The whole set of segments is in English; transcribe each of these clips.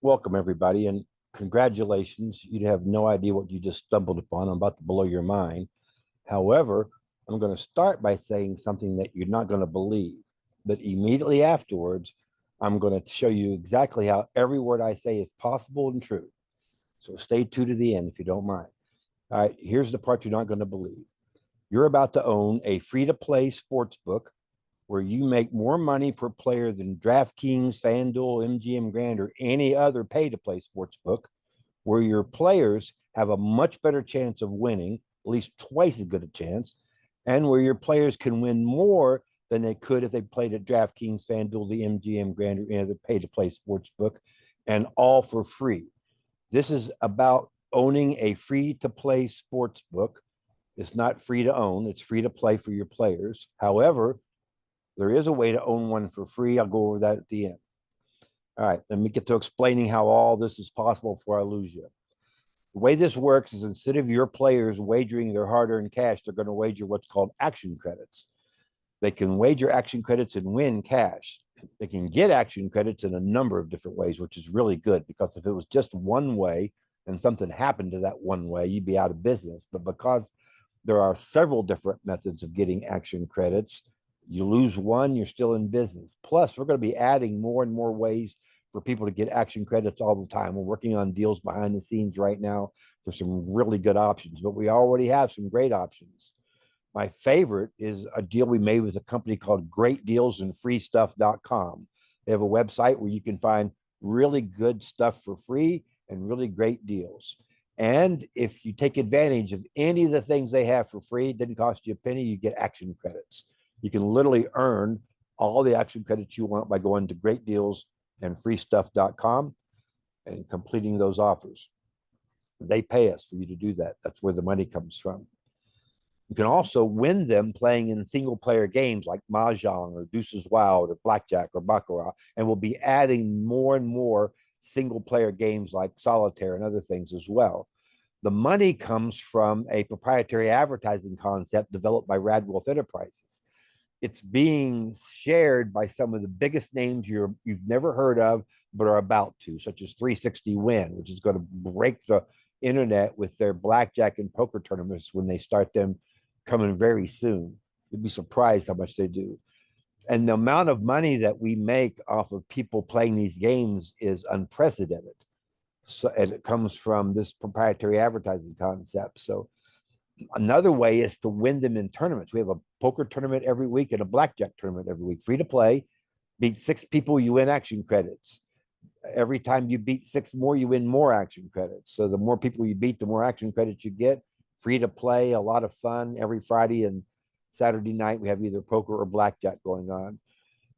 Welcome, everybody, and congratulations. You have no idea what you just stumbled upon. I'm about to blow your mind. However, I'm going to start by saying something that you're not going to believe, but immediately afterwards, I'm going to show you exactly how every word I say is possible and true. So stay tuned to the end if you don't mind. All right, here's the part you're not going to believe. You're about to own a free-to-play sports book where you make more money per player than DraftKings, FanDuel, MGM Grand, or any other pay-to-play sports book, where your players have a much better chance of winning, at least twice as good a chance, and where your players can win more than they could if they played at DraftKings, FanDuel, the MGM Grand, or any other pay-to-play sports book, and all for free. This is about owning a free-to-play sports book. It's not free to own, it's free to play for your players. However, there is a way to own one for free. I'll go over that at the end. All right, let me get to explaining how all this is possible before I lose you. The way this works is instead of your players wagering their hard-earned cash, they're going to wager what's called action credits. They can wager action credits and win cash. They can get action credits in a number of different ways, which is really good because if it was just one way and something happened to that one way, you'd be out of business. But because there are several different methods of getting action credits, you lose one, you're still in business. Plus, we're going to be adding more and more ways for people to get action credits all the time. We're working on deals behind the scenes right now for some really good options, but we already have some great options. My favorite is a deal we made with a company called greatdealsandfreestuff.com. They have a website where you can find really good stuff for free and really great deals. And if you take advantage of any of the things they have for free, it didn't cost you a penny, you get action credits. You can literally earn all the action credits you want by going to greatdealsandfreestuff.com and completing those offers. They pay us for you to do that. That's where the money comes from. You can also win them playing in single player games like Mahjong or Deuces Wild or Blackjack or Baccarat. And we'll be adding more and more single player games like Solitaire and other things as well. The money comes from a proprietary advertising concept developed by Radwolf Enterprises. It's being shared by some of the biggest names you've never heard of, but are about to, such as 360 Win, which is going to break the internet with their blackjack and poker tournaments when they start them coming very soon. You'd be surprised how much they do. And the amount of money that we make off of people playing these games is unprecedented. So, and it comes from this proprietary advertising concept. So another way is to win them in tournaments. We have a poker tournament every week and a blackjack tournament every week, free to play. Beat 6 people, you win action credits. Every time you beat 6 more, you win more action credits. So the more people you beat, the more action credits you get. Free to play, a lot of fun. Every Friday and Saturday night, we have either poker or blackjack going on.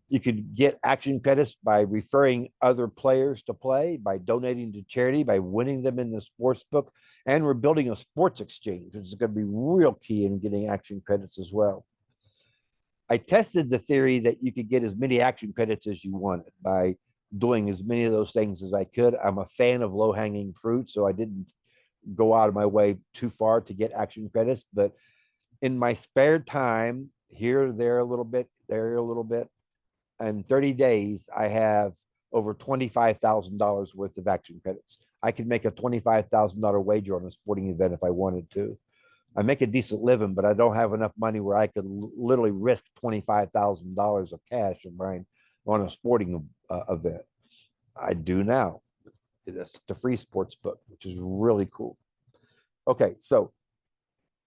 You could get action credits by referring other players to play, by donating to charity, by winning them in the sports book. And we're building a sports exchange, which is going to be real key in getting action credits as well. I tested the theory that you could get as many action credits as you wanted by doing as many of those things as I could. I'm a fan of low-hanging fruit, so I didn't go out of my way too far to get action credits. But in my spare time, here, there a little bit, there a little bit, in 30 days, I have over $25,000 worth of action credits. I could make a $25,000 wager on a sporting event if I wanted to. I make a decent living, but I don't have enough money where I could literally risk $25,000 of cash and mine on a sporting event. I do now. It's the free sports book, which is really cool. Okay, so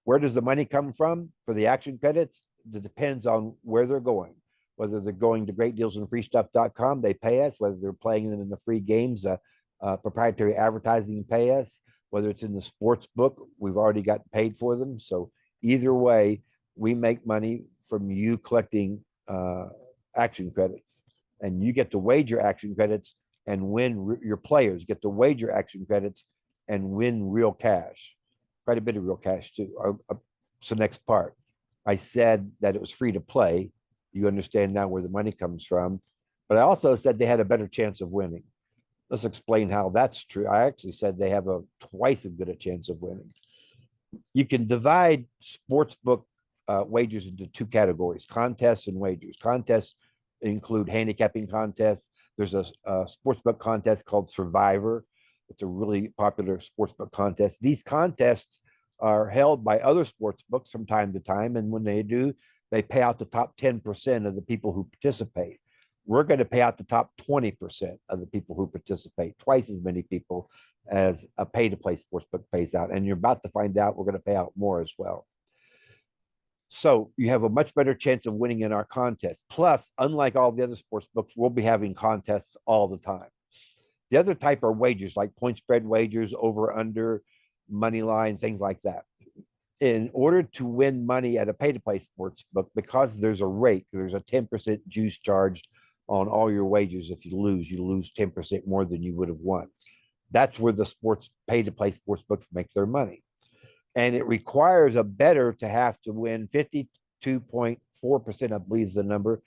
where does the money come from for the action credits? It depends on where they're going. Whether they're going to greatdealsandfreestuff.com, they pay us. Whether they're playing them in the free games, proprietary advertising pay us. Whether it's in the sports book, we've already got paid for them. So either way, we make money from you collecting action credits. And you get to wager action credits and win. Your players get to wager action credits and win real cash. Quite a bit of real cash too. So next part. I said that it was free to play. You understand now where the money comes from. But I also said they had a better chance of winning. Let's explain how that's true. I actually said they have a twice as good a chance of winning. You can divide sportsbook wagers into 2 categories, contests and wagers. Contests include handicapping contests. There's a sportsbook contest called Survivor. It's a really popular sportsbook contest. These contests are held by other sports books from time to time. And when they do, they pay out the top 10% of the people who participate. We're going to pay out the top 20% of the people who participate, twice as many people as a pay-to-play sportsbook pays out. And you're about to find out we're going to pay out more as well. So you have a much better chance of winning in our contest. Plus, unlike all the other sports books, we'll be having contests all the time. The other type are wagers, like point spread wagers, over, under, money line, things like that. In order to win money at a pay-to-play sports book, because there's a rate, there's a 10% juice charged on all your wagers. If you lose 10% more than you would have won. That's where the pay-to-play sports books make their money. And it requires a bettor to have to win 52.4%, I believe is the number,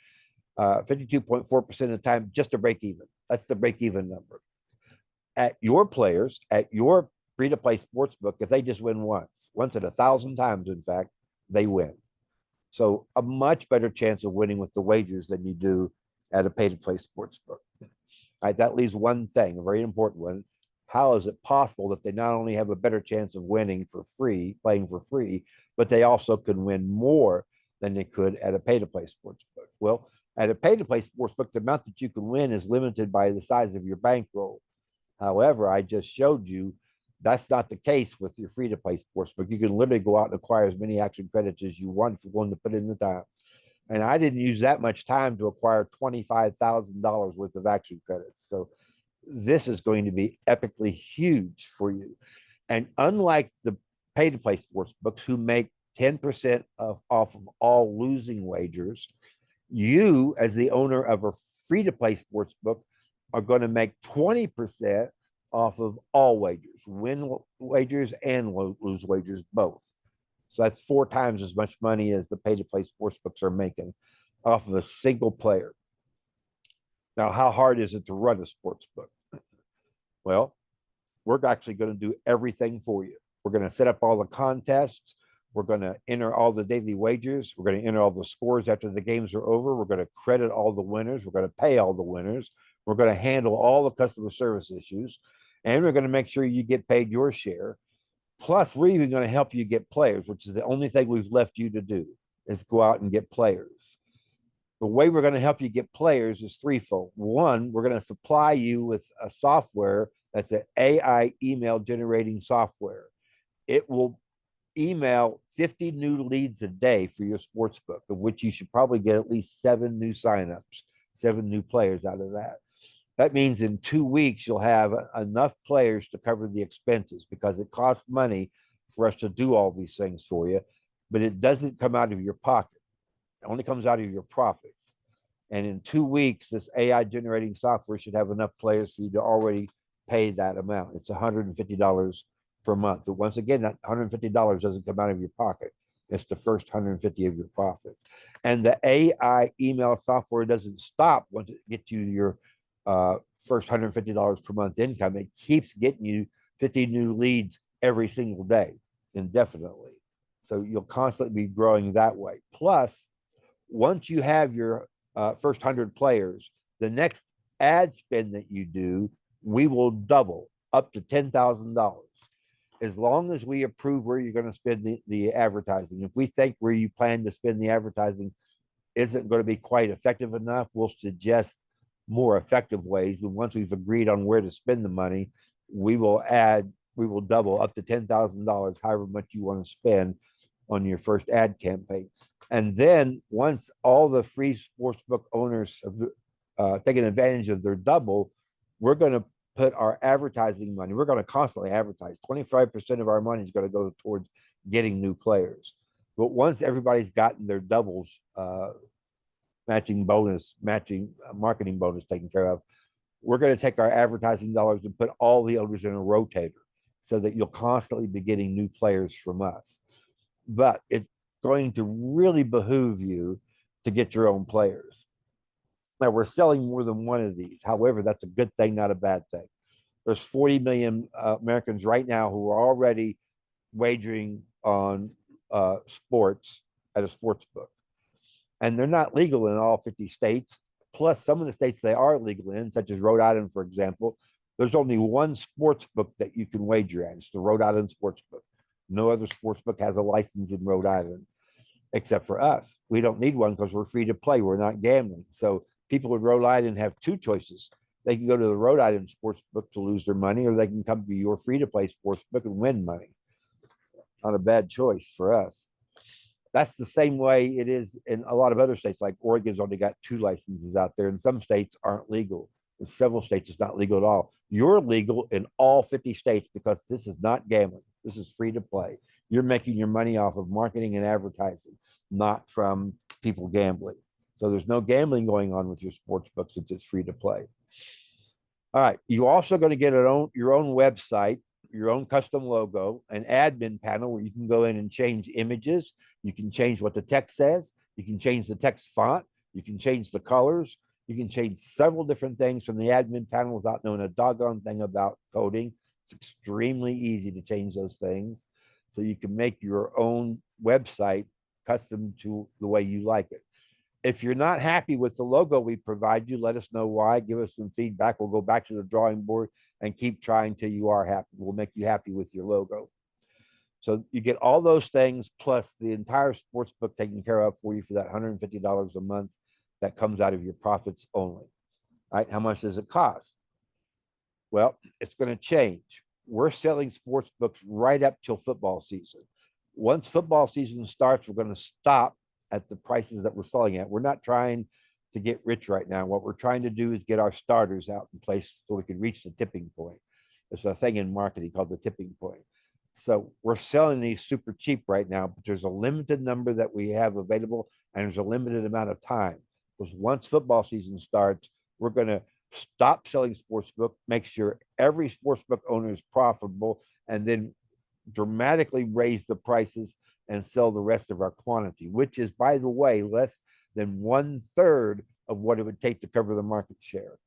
52.4% of the time just to break even. That's the break even number. At your players, at your free-to-play sports book, if they just win once at 1,000 times, in fact, they win. So a much better chance of winning with the wagers than you do at a pay-to-play sports book. All right, that leaves one thing, a very important one. How is it possible that they not only have a better chance of winning for free, playing for free, but they also can win more than they could at a pay-to-play sports book? Well, at a pay-to-play sports book, the amount that you can win is limited by the size of your bankroll. However, I just showed you that's not the case with your free-to-play sportsbook. You can literally go out and acquire as many action credits as you want if you're willing to put in the time. And I didn't use that much time to acquire $25,000 worth of action credits. So this is going to be epically huge for you. And unlike the pay-to-play sports books who make 10% off of all losing wagers, you, as the owner of a free-to-play sports book, are going to make 20% off of all wagers, win wagers and lose wagers both. So that's 4 times as much money as the pay-to-play sports books are making off of a single player. Now, how hard is it to run a sports book? Well, we're actually going to do everything for you. We're going to set up all the contests. We're going to enter all the daily wagers. We're going to enter all the scores after the games are over. We're going to credit all the winners. We're going to pay all the winners. We're going to handle all the customer service issues. And we're going to make sure you get paid your share. Plus, we're even going to help you get players, which is the only thing we've left you to do, is go out and get players. The way we're going to help you get players is threefold. One, we're going to supply you with a software that's an AI email generating software. It will email 50 new leads a day for your sports book, of which you should probably get at least 7 new signups, 7 new players out of that. That means in 2 weeks, you'll have enough players to cover the expenses, because it costs money for us to do all these things for you, but it doesn't come out of your pocket. It only comes out of your profits. And in 2 weeks, this AI generating software should have enough players for you to already pay that amount. It's $150 per month. But once again, that $150 doesn't come out of your pocket. It's the first 150 of your profits. And the AI email software doesn't stop once it gets you your first $150 per month income. It keeps getting you 50 new leads every single day, indefinitely. So you'll constantly be growing that way. Plus, once you have your first 100 players, the next ad spend that you do, we will double up to $10,000. As long as we approve where you're going to spend the advertising. If we think where you plan to spend the advertising isn't going to be quite effective enough, we'll suggest more effective ways. And once we've agreed on where to spend the money, we will double up to $10,000, however much you want to spend on your first ad campaign. And then once all the free sportsbook owners have taken advantage of their double, we're going to put our advertising money, we're going to constantly advertise. 25% of our money is going to go towards getting new players. But once everybody's gotten their doubles, matching marketing bonus taken care of, we're going to take our advertising dollars and put all the owners in a rotator so that you'll constantly be getting new players from us. But it's going to really behoove you to get your own players. Now, we're selling more than one of these. However, that's a good thing, not a bad thing. There's 40 million Americans right now who are already wagering on sports at a sports book. And they're not legal in all 50 states. Plus, some of the states they are legal in, such as Rhode Island, for example, there's only one sports book that you can wager at. It's the Rhode Island Sports Book. No other sports book has a license in Rhode Island except for us. We don't need one because we're free to play. We're not gambling. So people in Rhode Island have two choices. They can go to the Rhode Island Sports Book to lose their money, or they can come to your free to play sports book and win money. Not a bad choice for us. That's the same way it is in a lot of other states. Like Oregon's only got two licenses out there, and some states aren't legal. In several states, it's not legal at all. You're legal in all 50 states because this is not gambling. This is free to play. You're making your money off of marketing and advertising, not from people gambling. So there's no gambling going on with your sports book since it's free to play. All right. You're also going to get your own website, your own custom logo, an admin panel where you can go in and change images. You can change what the text says. You can change the text font. You can change the colors. You can change several different things from the admin panel without knowing a doggone thing about coding. It's extremely easy to change those things. So you can make your own website custom to the way you like it. If you're not happy with the logo we provide you, let us know why. Give us some feedback. We'll go back to the drawing board and keep trying till you are happy. We'll make you happy with your logo. So you get all those things plus the entire sports book taken care of for you for that $150 a month that comes out of your profits only. All right. How much does it cost? Well, it's going to change. We're selling sports books right up till football season. Once football season starts, we're going to stop at the prices that we're selling at. We're not trying to get rich right now. What we're trying to do is get our starters out in place so we can reach the tipping point. There's a thing in marketing called the tipping point. So we're selling these super cheap right now, but there's a limited number that we have available, and there's a limited amount of time. Because once football season starts, we're going to stop selling sportsbook, make sure every sportsbook owner is profitable, and then dramatically raise the prices and sell the rest of our quantity, which is, by the way, less than 1/3 of what it would take to cover the market share.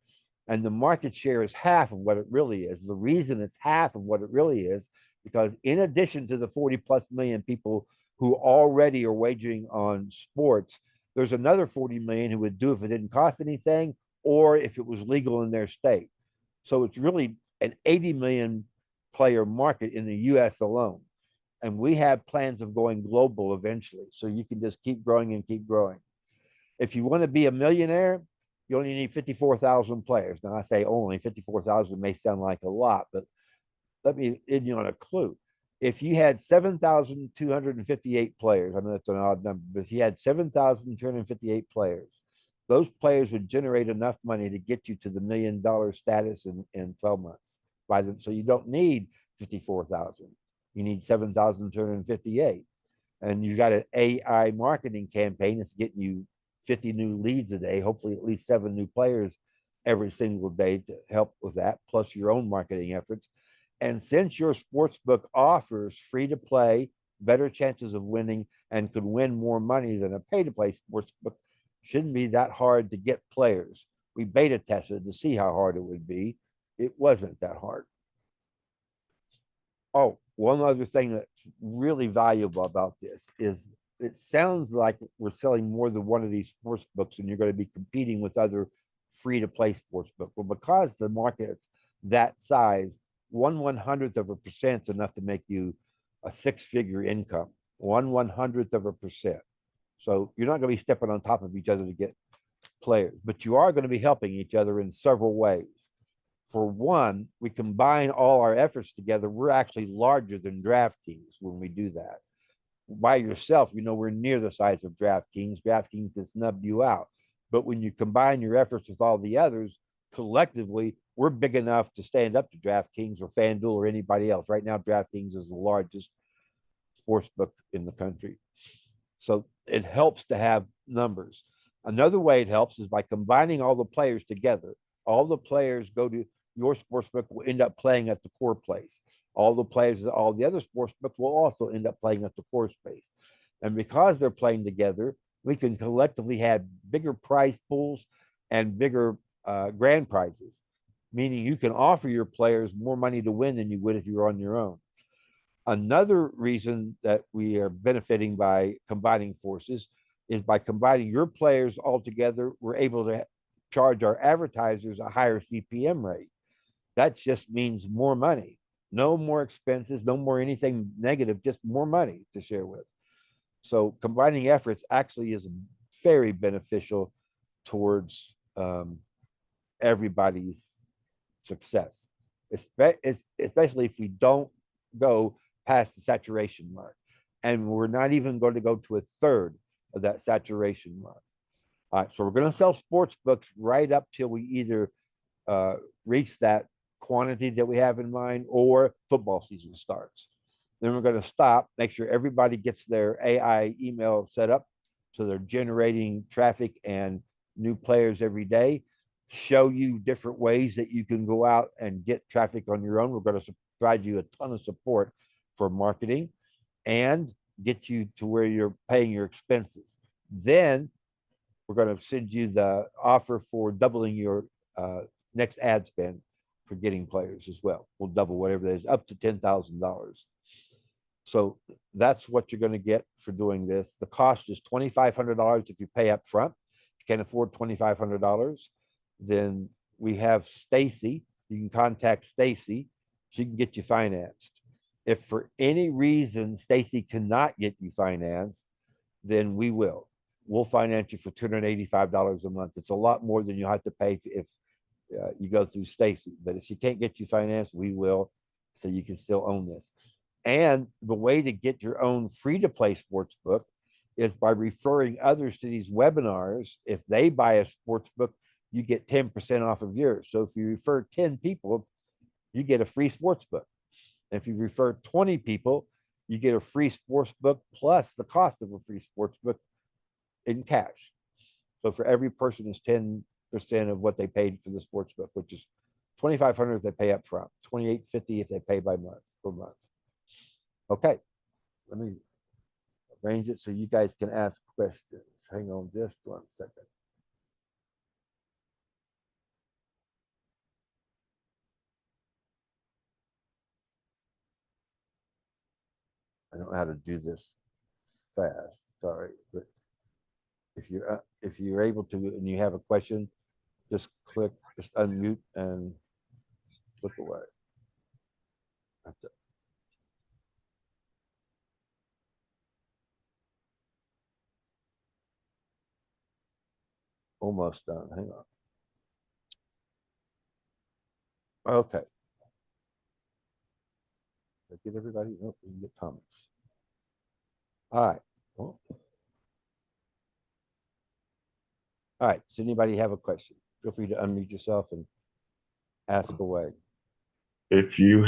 And the market share is half of what it really is. The reason it's half of what it really is, because in addition to the 40 plus million people who already are wagering on sports, there's another 40 million who would do if it didn't cost anything or if it was legal in their state. So it's really an 80 million player market in the US alone. And we have plans of going global eventually. So you can just keep growing and keep growing. If you want to be a millionaire, you only need 54,000 players. Now, I say only 54,000 may sound like a lot, but let me end you on a clue. If you had 7,258 players, I know that's an odd number, but if you had 7,258 players, those players would generate enough money to get you to the $1 million status in 12 months. So you don't need 54,000. You need 7,258. And you got an AI marketing campaign that's getting you 50 new leads a day, hopefully at least 7 new players every single day to help with that, plus your own marketing efforts. And since your sports book offers free to play, better chances of winning, and could win more money than a pay to play sports book, shouldn't be that hard to get players. We beta tested to see how hard it would be. It wasn't that hard. Oh, one other thing that's really valuable about this is it sounds like we're selling more than one of these sports books and you're going to be competing with other free to play sports books. Well, because the market's that size, 1/100% is enough to make you a 6-figure income. 1/100%. So you're not going to be stepping on top of each other to get players, but you are going to be helping each other in several ways. For one, we combine all our efforts together. We're actually larger than DraftKings when we do that. By yourself, we're near the size of DraftKings. DraftKings can snub you out. But when you combine your efforts with all the others, collectively, we're big enough to stand up to DraftKings or FanDuel or anybody else. Right now, DraftKings is the largest sports book in the country. So it helps to have numbers. Another way it helps is by combining all the players together. All the players go to your sportsbook will end up playing at the core place. All the players, all the other sportsbooks will also end up playing at the core space. And because they're playing together, we can collectively have bigger prize pools and bigger grand prizes, meaning you can offer your players more money to win than you would if you were on your own. Another reason that we are benefiting by combining forces is by combining your players all together, we're able to charge our advertisers a higher CPM rate. That just means more money, no more expenses, no more anything negative, just more money to share with. So combining efforts actually is very beneficial towards everybody's success, especially if we don't go past the saturation mark. And we're not even going to go to a third of that saturation mark. All right, so we're going to sell sports books right up till we either reach that quantity that we have in mind or football season starts. Then we're going to stop, make sure everybody gets their AI email set up so they're generating traffic and new players every day. Show you different ways that you can go out and get traffic on your own. We're going to provide you a ton of support for marketing and get you to where you're paying your expenses. Then we're going to send you the offer for doubling your next ad spend for getting players as well. We'll double whatever it is, up to $10,000. So that's what you're going to get for doing this. The cost is $2,500 if you pay up front. If you can't afford $2,500, then we have Stacy. You can contact Stacy. She can get you financed. If for any reason Stacy cannot get you financed, then we will. We'll finance you for $285 a month. It's a lot more than you have to pay if you go through Stacy. But if she can't get you financed, we will, so you can still own this. And the way to get your own free-to-play sports book is by referring others to these webinars. If they buy a sports book, you get 10% off of yours. So if you refer 10 people, you get a free sports book. And if you refer 20 people, you get a free sports book plus the cost of a free sports book in cash. So for every person is 10% of what they paid for the sports book, which is $2,500 if they pay up front, $2,850 if they pay by month per month. Okay, let me arrange it so you guys can ask questions. Hang on just 1 second. I don't know how to do this fast. Sorry, but if you're able to and you have a question, just unmute and look away. Almost done. Hang on. Okay. Get everybody. Nope, we can get Thomas. All right. Well, all right. Does anybody have a question? Feel free to unmute yourself and ask away. If you're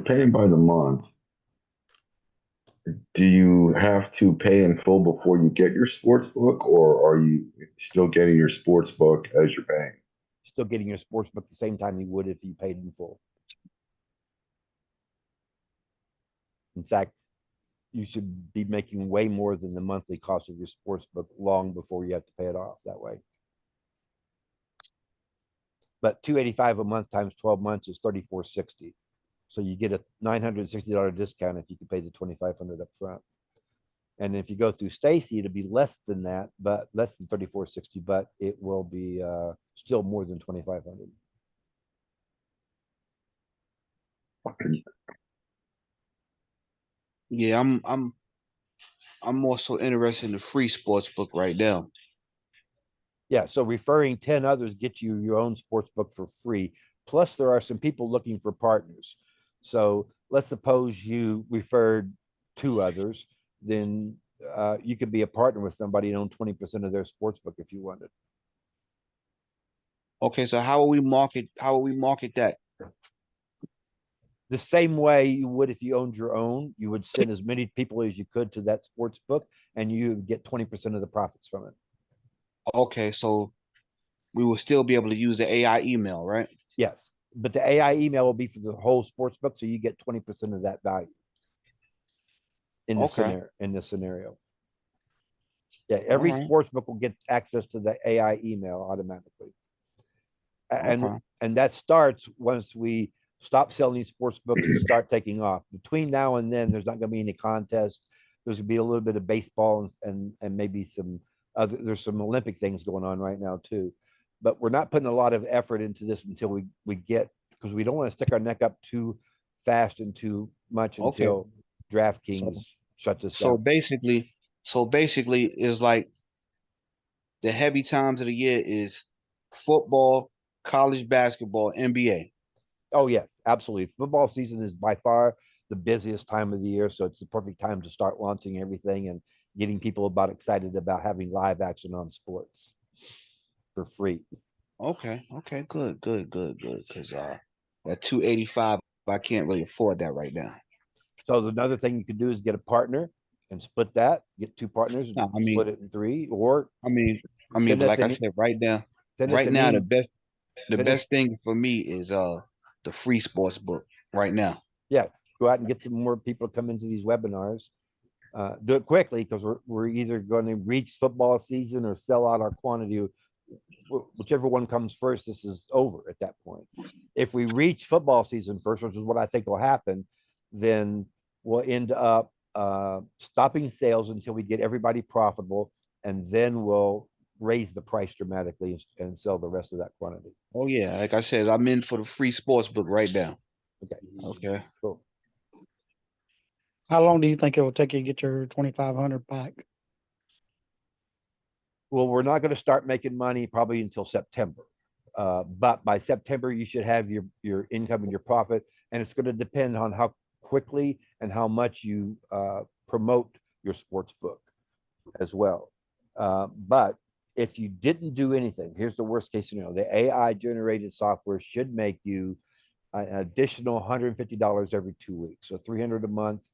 paying by the month, do you have to pay in full before you get your sports book, or are you still getting your sports book as you're paying? Still getting your sports book the same time you would if you paid in full. In fact, you should be making way more than the monthly cost of your sports book long before you have to pay it off that way. But $285 a month times 12 months is $3,460. So you get a $960 discount if you can pay the $2,500 up front. And if you go through Stacy, it'll be less than that, but less than $3,460, but it will be still more than $2,500. Yeah, I'm also interested in the free sports book right now. Yeah, so referring 10 others gets you your own sports book for free. Plus, there are some people looking for partners. So let's suppose you referred 2 others, then you could be a partner with somebody and own 20% of their sports book if you wanted. Okay, so how will we market that? The same way you would if you owned your own. You would send as many people as you could to that sports book, and you would get 20% of the profits from it. Okay, so we will still be able to use the AI email, right? Yes, but the AI email will be for the whole sports book, so you get 20% of that value in this scenario. Yeah, every sports book will get access to the AI email automatically. And that starts once we stop selling sports books and start taking off. Between now and then, there's not going to be any contest. There's going to be a little bit of baseball and maybe some other. There's some Olympic things going on right now too. but we're not putting a lot of effort into this until we get, because we don't want to stick our neck up too fast and too much Okay. until DraftKings shut this So down. basically is like the heavy times of the year is football, college basketball, NBA. Oh yes, absolutely. Football season is by far the busiest time of the year, so it's the perfect time to start launching everything and getting people excited about having live action on sports for free. Okay, good. Because at 285, I can't really afford that right now. So another thing you could do is get a partner and split that. Get two partners and No, split it in three, or I mean, send but us like I an said, send us right an now, email. the Send us, best thing for me is the free sports book right now. yeah, go out and get some more people to come into these webinars. Do it quickly, because we're either going to reach football season or sell out our quantity. Whichever one comes first, this is over at that point. If we reach football season first, which is what I think will happen, then we'll end up stopping sales until we get everybody profitable, and then we'll raise the price dramatically and sell the rest of that quantity. Oh yeah, like I said, I'm in for the free sports book right now. Okay, Okay. cool. How long do you think it will take you to get your 2,500 back? Well, we're not going to start making money probably until September. But by September, you should have your income and your profit. And it's going to depend on how quickly and how much you promote your sports book as well. But if you didn't do anything, here's the worst case scenario. The AI generated software should make you an additional $150 every 2 weeks. So 300 a month,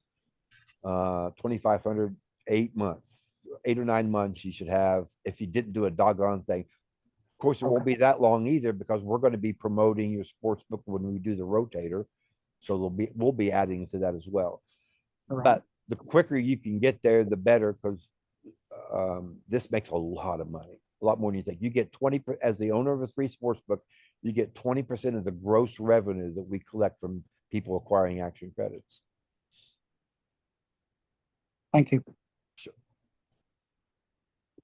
2,500, 8 months. 8 or 9 months you should have, if you didn't do a doggone thing. Of course, it won't be that long either, because we're going to be promoting your sports book when we do the rotator. So we'll be adding to that as well. Right. But the quicker you can get there, the better, because this makes a lot of money, a lot more than you think. You get 20, as the owner of a free sports book, you get 20% of the gross revenue that we collect from people acquiring action credits. Thank you.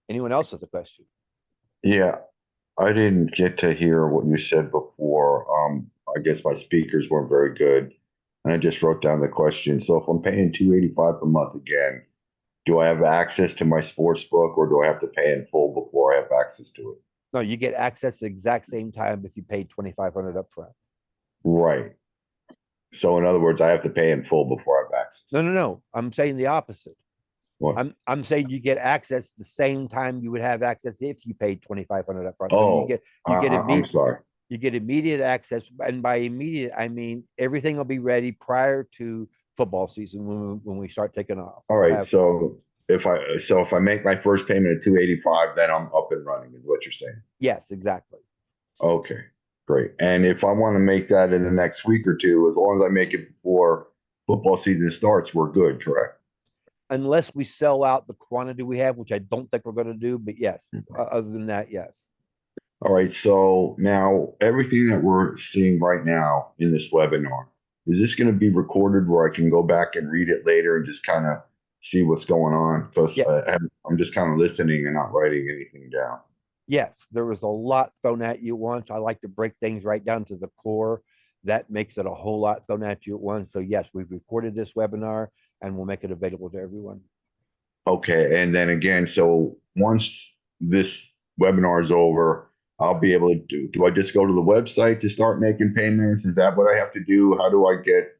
Anyone else with a question? Yeah, I didn't get to hear what you said before. I guess my speakers weren't very good, and I just wrote down the question. So if I'm paying 285 a month again, do I have access to my sports book, or do I have to pay in full before I have access to it? No, you get access the exact same time if you paid 2,500 up front. Right. So in other words, I have to pay in full before I have access. No. I'm saying the opposite. What? I'm saying you get access the same time you would have access if you paid 2,500 up front. So Oh, I'm sorry. you get immediate access, and by immediate I mean everything will be ready prior to football season when we start taking off. All right. So if I make my first payment at 285, then I'm up and running, is what you're saying. Yes, exactly. Okay, great. And if I want to make that in the next week or two, as long as I make it before football season starts, we're good, correct? Unless we sell out the quantity we have, which I don't think we're going to do, but yes, other than that, yes. All right. So now everything that we're seeing right now in this webinar, is this going to be recorded where I can go back and read it later and just kind of see what's going on? Because Yeah. I'm just kind of listening and not writing anything down. Yes, there was a lot thrown at you once. I like to break things right down to the core. That makes it a whole lot thrown at you at once. So yes, we've recorded this webinar and we'll make it available to everyone. Okay. And then again, so once this webinar is over, I'll be able to do I just go to the website to start making payments? Is that what I have to do? How do I get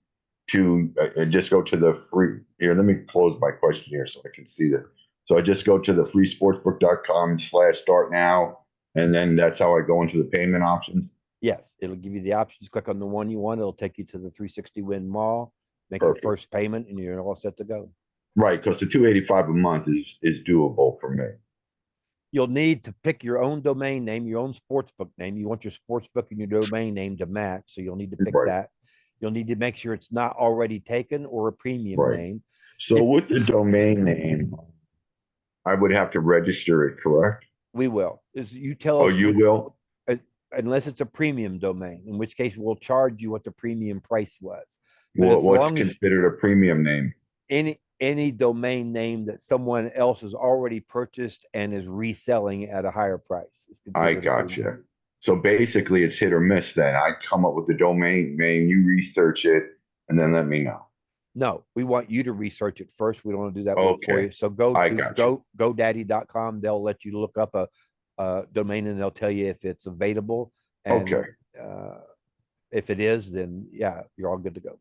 to just go to the free here? Let me close my question here so I can see that. So I just go to the freesportsbook.com/start now, and then that's how I go into the payment options. Yes, it'll give you the options. Click on the one you want. It'll take you to the 360 Win Mall, make Perfect. your first payment, and you're all set to go. Right, because the 285 a month is doable for me. You'll need to pick your own domain name, your own sportsbook name. You want your sportsbook and your domain name to match, so you'll need to pick Right. that. You'll need to make sure it's not already taken or a premium Right. name. So with the domain name, I would have to register it, correct? We will. Is you tell Oh, us you which- will? unless it's a premium domain, in which case we'll charge you what the premium price was. But Well, as what's long as considered a premium name? any domain name that someone else has already purchased and is reselling at a higher price is I considered a premium. gotcha. So basically it's hit or miss then. I come up with the domain name, you research it, and then let me know. No, we want you to research it first. We don't want to do that work for Okay. you. So go I to got you. GoDaddy.com. They'll let you look up a domain and they'll tell you if it's available. And Okay. if it is, then yeah, you're all good to go.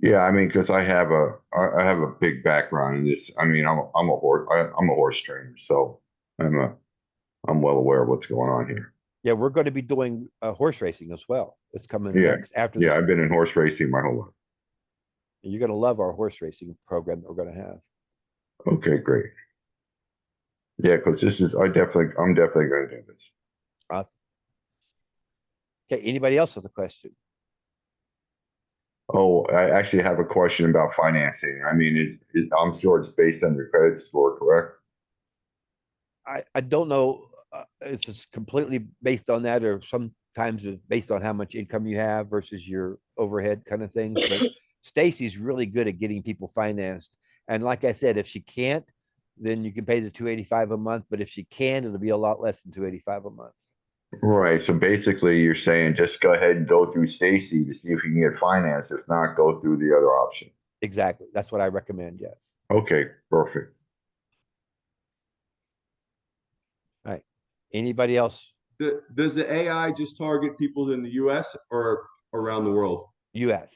Yeah, I mean, because I have a big background in this. I mean, I'm a horse trainer, so I'm well aware of what's going on here. Yeah, we're going to be doing horse racing as well. It's coming Yeah. next after Yeah, this. I've been in horse racing my whole life. You're going to love our horse racing program that we're going to have. Okay, great. Yeah, because I'm definitely going to do this. Awesome. Okay, anybody else with a question? Oh, I actually have a question about financing. I mean, I'm sure it's based on your credit score, correct? I don't know if it's completely based on that or sometimes it's based on how much income you have versus your overhead kind of things. But Stacy's really good at getting people financed. And like I said, if she can't, then you can pay the 285 a month. But if she can, it'll be a lot less than 285 a month. Right. So basically, you're saying just go ahead and go through Stacy to see if you can get financed. If not, go through the other option. Exactly. That's what I recommend. Yes. Okay, perfect. All right. Anybody else? Does the AI just target people in the US or around the world? US.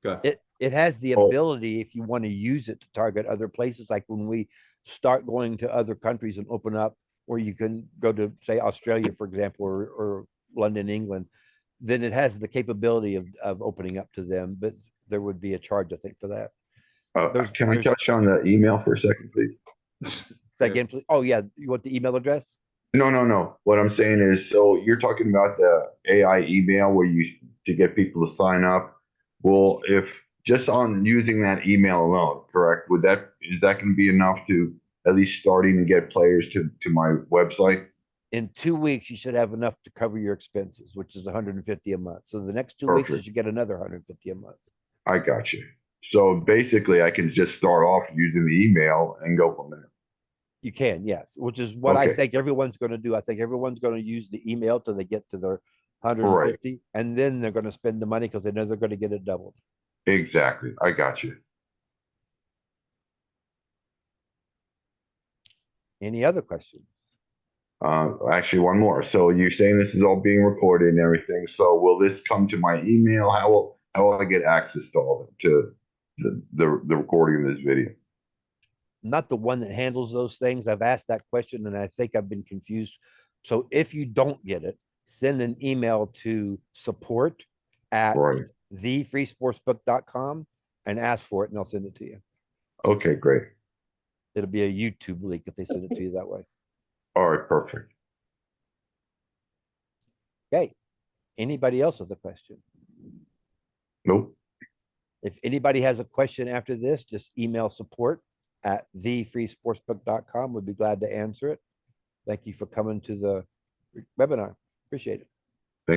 Okay. It has the Oh. ability, if you want to use it to target other places, like when we start going to other countries and open up, where you can go to, say, Australia, for example, or London, England, then it has the capability of opening up to them, but there would be a charge, I think, for that. Can I touch on the email for a second, please? Say again, please. Oh, yeah. You want the email address? No. What I'm saying is, so you're talking about the AI email where to get people to sign up. Well, if just on using that email alone, correct? Is that going to be enough to at least starting to get players to my website? In 2 weeks, you should have enough to cover your expenses, which is 150 a month. So the next 2 weeks, you Perfect. should get another 150 a month. I got you. So basically, I can just start off using the email and go from there. You can, yes, which is what I Okay. think everyone's going to do. I think everyone's going to use the email till they get to their 150, and then they're going to spend the money because they know they're going to get it doubled. Exactly. I got you. Any other questions? Actually, one more. So you're saying this is all being recorded and everything. So will this come to my email? How will I get access to all of it, to the recording of this video? Not the one that handles those things. I've asked that question and I think I've been confused. So if you don't get it, send an email to support at Right. thefreesportsbook.com and ask for it and they'll send it to you. Okay, great. It'll be a YouTube link if they send it to you that way. All right, perfect. Okay. Anybody else with a question? Nope. If anybody has a question after this, just email support at thefreesportsbook.com. We'd be glad to answer it. Thank you for coming to the webinar. Appreciate it.